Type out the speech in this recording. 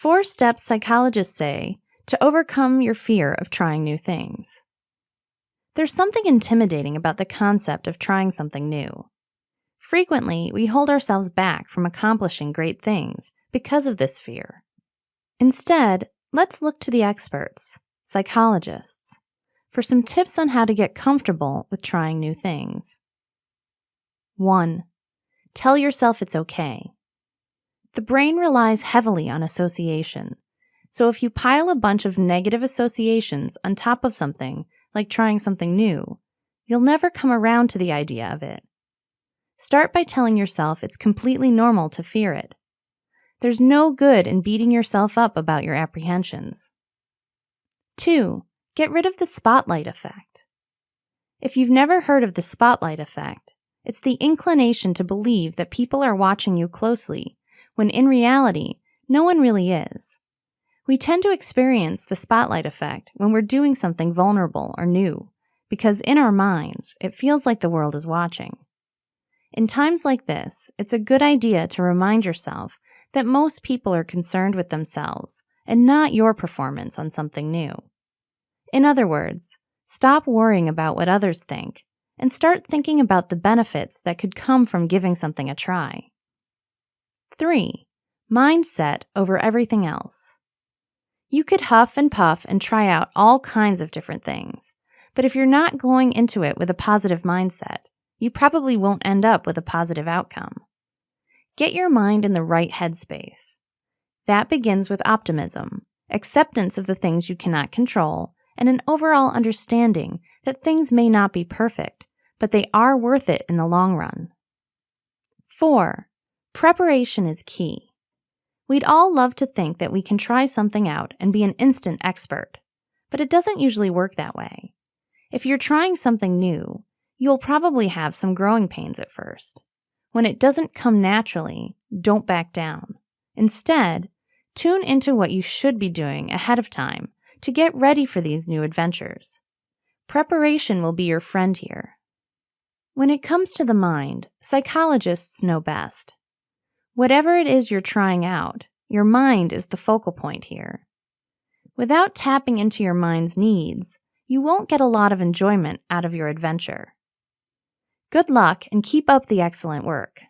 4 steps psychologists say to overcome your fear of trying new things. There's something intimidating about the concept of trying something new. Frequently, we hold ourselves back from accomplishing great things because of this fear. Instead, let's look to the experts, psychologists, for some tips on how to get comfortable with trying new things. 1. Tell yourself it's okay. The brain relies heavily on association, so if you pile a bunch of negative associations on top of something, like trying something new, you'll never come around to the idea of it. Start by telling yourself it's completely normal to fear it. There's no good in beating yourself up about your apprehensions. 2. Get rid of the spotlight effect. If you've never heard of the spotlight effect, it's the inclination to believe that people are watching you closely, when in reality, no one really is. We tend to experience the spotlight effect when we're doing something vulnerable or new, because in our minds, it feels like the world is watching. In times like this, it's a good idea to remind yourself that most people are concerned with themselves and not your performance on something new. In other words, stop worrying about what others think and start thinking about the benefits that could come from giving something a try. 3. Mindset over everything else. You could huff and puff and try out all kinds of different things, but if you're not going into it with a positive mindset, you probably won't end up with a positive outcome. Get your mind in the right headspace. That begins with optimism, acceptance of the things you cannot control, and an overall understanding that things may not be perfect, but they are worth it in the long run. 4. Preparation is key. We'd all love to think that we can try something out and be an instant expert, but it doesn't usually work that way. If you're trying something new, you'll probably have some growing pains at first. When it doesn't come naturally, don't back down. Instead, tune into what you should be doing ahead of time to get ready for these new adventures. Preparation will be your friend here. When it comes to the mind, psychologists know best. Whatever it is you're trying out, your mind is the focal point here. Without tapping into your mind's needs, you won't get a lot of enjoyment out of your adventure. Good luck and keep up the excellent work.